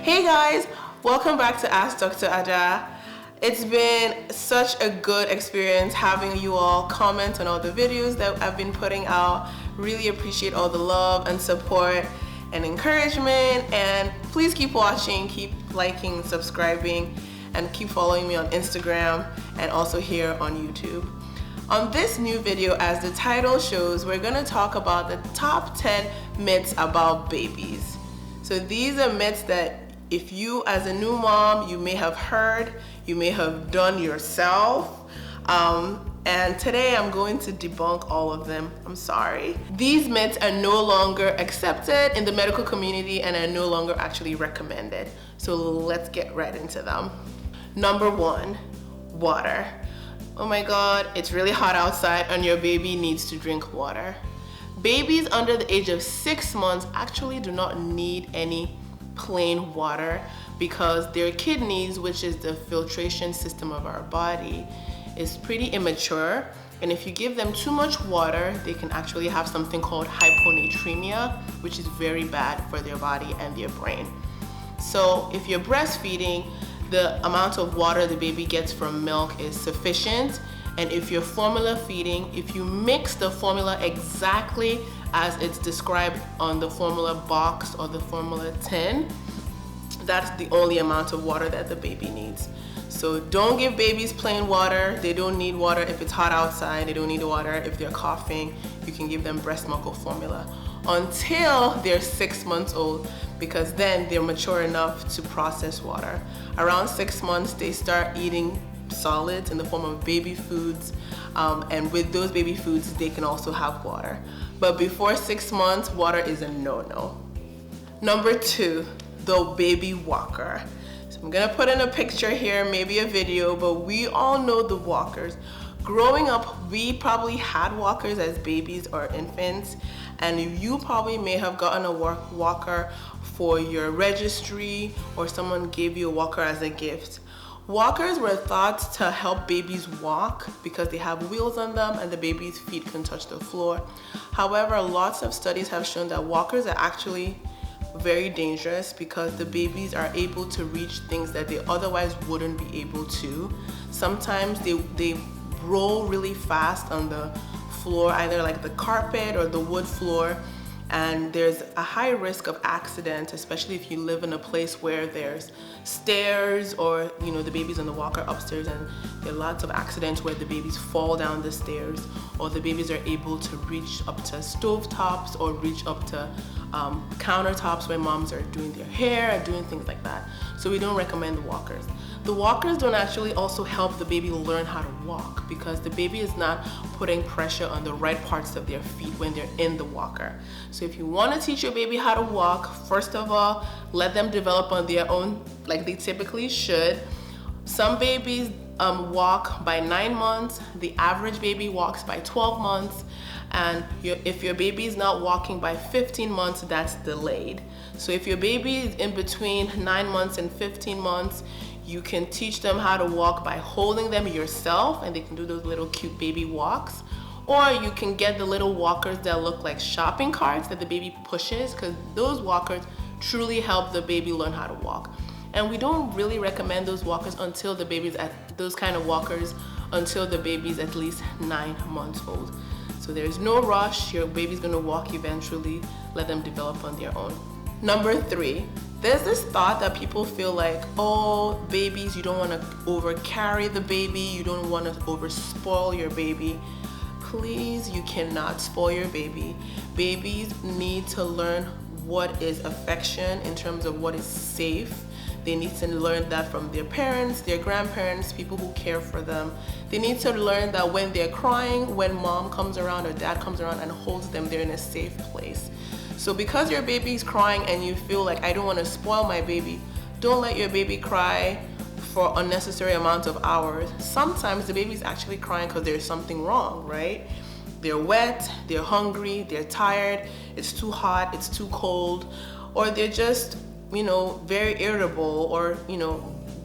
Hey guys, welcome back to Ask Dr. Ada. It's been such a good experience having you all comment on all the videos that I've been putting out. Really appreciate all the love and support and encouragement, and please keep watching, keep liking, subscribing, and keep following me on Instagram and also here on YouTube. On this new video, as the title shows, we're going to talk about the top 10 myths about babies. So these are myths that if you as a new mom, you may have heard, you may have done yourself, and today I'm going to debunk all of them. I'm sorry. These myths are no longer accepted in the medical community and are no longer actually recommended. So let's get right into them. Number 1, water. Oh my God, it's really hot outside and your baby needs to drink water. Babies under the age of 6 months actually do not need any plain water because their kidneys, which is the filtration system of our body, is pretty immature, and if you give them too much water, they can actually have something called hyponatremia, which is very bad for their body and their brain. So if you're breastfeeding, the amount of water the baby gets from milk is sufficient, and if you're formula feeding, if you mix the formula exactly as it's described on the formula box or the formula tin, that's the only amount of water that the baby needs. So don't give babies plain water. They don't need water if it's hot outside. They don't need water if they're coughing. You can give them breast milk or formula until they're 6 months old, because then they're mature enough to process water. Around 6 months, they start eating solids in the form of baby foods, and with those baby foods, they can also have water. But before 6 months, water is a no-no. Number 2, the baby walker. So I'm gonna put in a picture here, maybe a video, but we all know the walkers. Growing up, we probably had walkers as babies or infants, and you probably may have gotten a walker for your registry, or someone gave you a walker as a gift. Walkers were thought to help babies walk because they have wheels on them and the baby's feet can touch the floor. However, lots of studies have shown that walkers are actually very dangerous because the babies are able to reach things that they otherwise wouldn't be able to. Sometimes they roll really fast on the floor, either like the carpet or the wood floor, and there's a high risk of accident, especially if you live in a place where there's stairs or the baby's on the walker upstairs, and there are lots of accidents where the babies fall down the stairs, or the babies are able to reach up to stovetops or reach up to countertops where moms are doing their hair and doing things like that. So we don't recommend the walkers. The walkers don't actually also help the baby learn how to walk because the baby is not putting pressure on the right parts of their feet when they're in the walker. So if you want to teach your baby how to walk, first of all, let them develop on their own like they typically should. Some babies walk by 9 months. The average baby walks by 12 months. And if your baby is not walking by 15 months, that's delayed. So if your baby is in between 9 months and 15 months, you can teach them how to walk by holding them yourself, and they can do those little cute baby walks. Or you can get the little walkers that look like shopping carts that the baby pushes, because those walkers truly help the baby learn how to walk. And we don't really recommend those walkers until the baby's until the baby's at least 9 months old. So there's no rush. Your baby's gonna walk eventually. Let them develop on their own. Number 3, there's this thought that people feel like, oh, babies, you don't want to over carry the baby, you don't want to over spoil your baby. Please, you cannot spoil your baby. Babies need to learn what is affection in terms of what is safe. They need to learn that from their parents, their grandparents, people who care for them. They need to learn that when they're crying, when mom comes around or dad comes around and holds them, they're in a safe place. So because your baby's crying and you feel like, I don't want to spoil my baby, don't let your baby cry for unnecessary amounts of hours. Sometimes the baby's actually crying because there's something wrong, right? They're wet, they're hungry, they're tired, it's too hot, it's too cold, or they're just, very irritable, or,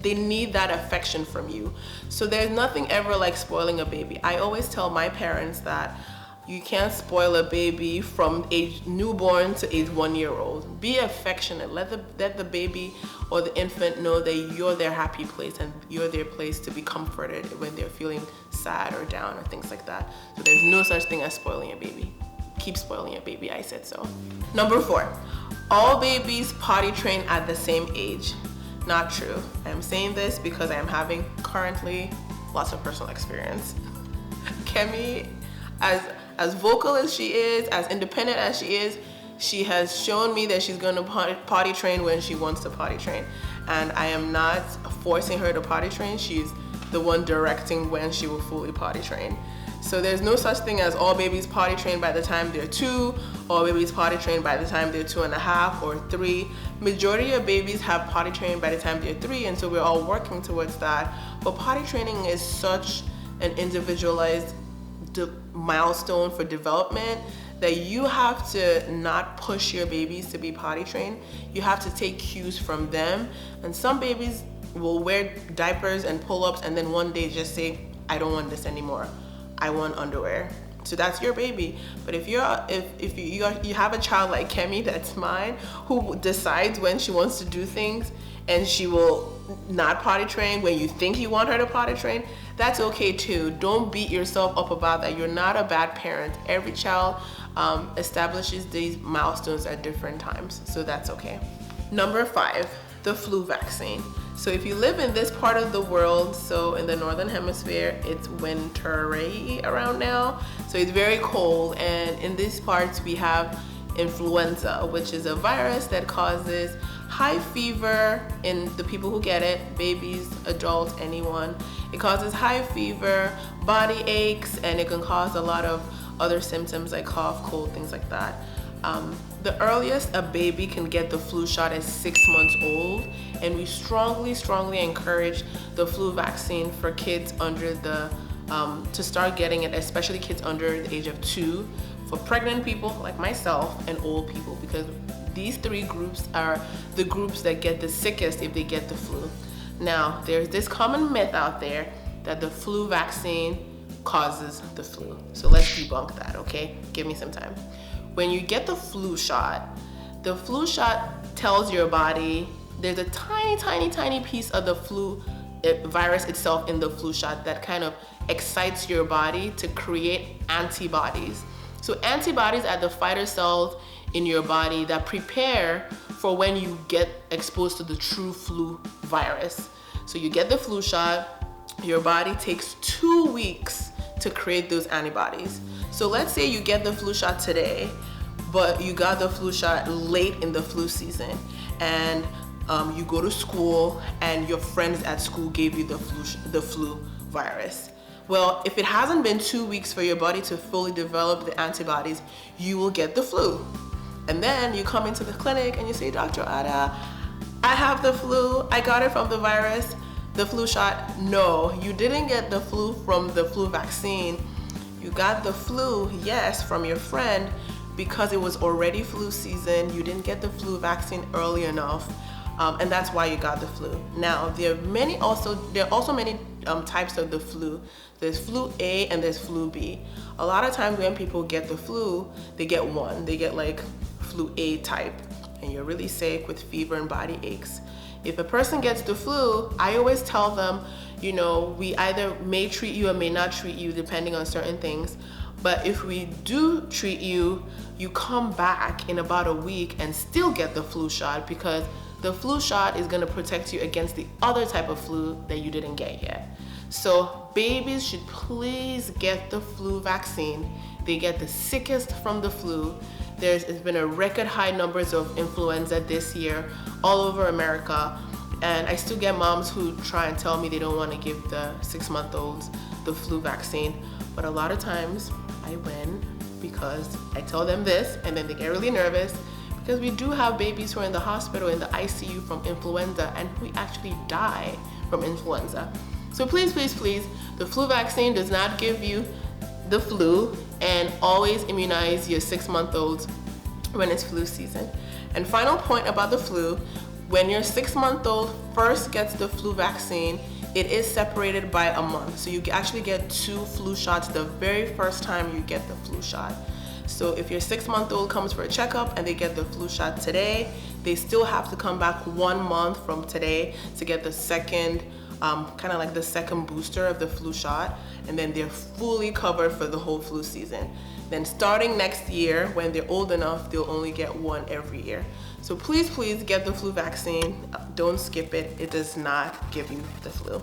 they need that affection from you. So there's nothing ever like spoiling a baby. I always tell my parents that You can't spoil a baby from age newborn to age 1 year old. Be affectionate. Let the baby or the infant know that you're their happy place and you're their place to be comforted when they're feeling sad or down or things like that. So there's no such thing as spoiling a baby. Keep spoiling a baby, I said so. Number 4, all babies potty train at the same age. Not true. I'm saying this because I am having currently lots of personal experience. Kemi, as vocal as she is, as independent as she is, she has shown me that she's going to potty train when she wants to potty train. And I am not forcing her to potty train. She's the one directing when she will fully potty train. So there's no such thing as all babies potty train by the time they're 2, all babies potty train by the time they're 2.5 or 3. Majority of babies have potty trained by the time they're 3, and so we're all working towards that. But potty training is such an individualized milestone for development that you have to not push your babies to be potty trained. You have to take cues from them. And some babies will wear diapers and pull-ups and then one day just say, I don't want this anymore. I want underwear. So that's your baby. But if you have a child like Kemi, that's mine, who decides when she wants to do things and she will not potty train when you think you want her to potty train, that's okay too. Don't beat yourself up about that. You're not a bad parent. Every child establishes these milestones at different times, so that's okay. Number 5, the flu vaccine. So if you live in this part of the world, so in the northern hemisphere, it's wintry around now, so it's very cold, and in these parts we have influenza, which is a virus that causes high fever in the people who get it, babies, adults, anyone. It causes high fever, body aches, and it can cause a lot of other symptoms like cough, cold, things like that. The earliest a baby can get the flu shot is 6 months old, and we strongly encourage the flu vaccine for kids under the to start getting it, especially kids under the age of 2, for pregnant people like myself and old people, because these 3 groups are the groups that get the sickest if they get the flu. Now, there's this common myth out there that the flu vaccine causes the flu. So let's debunk that, okay? Give me some time. When you get the flu shot tells your body there's a tiny piece of the flu virus itself in the flu shot that kind of excites your body to create antibodies. So antibodies are the fighter cells in your body that prepare for when you get exposed to the true flu virus. So you get the flu shot, your body takes 2 weeks to create those antibodies. So let's say you get the flu shot today, but you got the flu shot late in the flu season, and you go to school and your friends at school gave you the flu virus. Well, if it hasn't been 2 weeks for your body to fully develop the antibodies, you will get the flu. And then you come into the clinic and you say, Dr. Ada, I have the flu. I got it from the virus, the flu shot. No, you didn't get the flu from the flu vaccine. You got the flu, yes, from your friend because it was already flu season. You didn't get the flu vaccine early enough. And that's why you got the flu. Now, there are also many types of the flu. There's flu A and there's flu B. A lot of times when people get the flu, they get one. They get like flu A type, and you're really sick with fever and body aches. If a person gets the flu, I always tell them, you know, we either may treat you or may not treat you depending on certain things. But if we do treat you, you come back in about a week and still get the flu shot, because the flu shot is going to protect you against the other type of flu that you didn't get yet. So babies should please get the flu vaccine. They get the sickest from the flu. There's been a record high numbers of influenza this year all over America. And I still get moms who try and tell me they don't want to give the 6-month-olds the flu vaccine. But a lot of times I win because I tell them this and then they get really nervous, because we do have babies who are in the hospital, in the ICU from influenza, and who actually die from influenza. So please, the flu vaccine does not give you the flu, and always immunize your 6-month-olds when it's flu season. And final point about the flu, when your 6-month-old first gets the flu vaccine, it is separated by a month. So you actually get 2 flu shots the very first time you get the flu shot. So if your 6-month-old comes for a checkup and they get the flu shot today, they still have to come back 1 month from today to get the second, kind of like the second booster of the flu shot, and then they're fully covered for the whole flu season. Then starting next year, when they're old enough, they'll only get 1 every year. So please get the flu vaccine. Don't skip it. It does not give you the flu.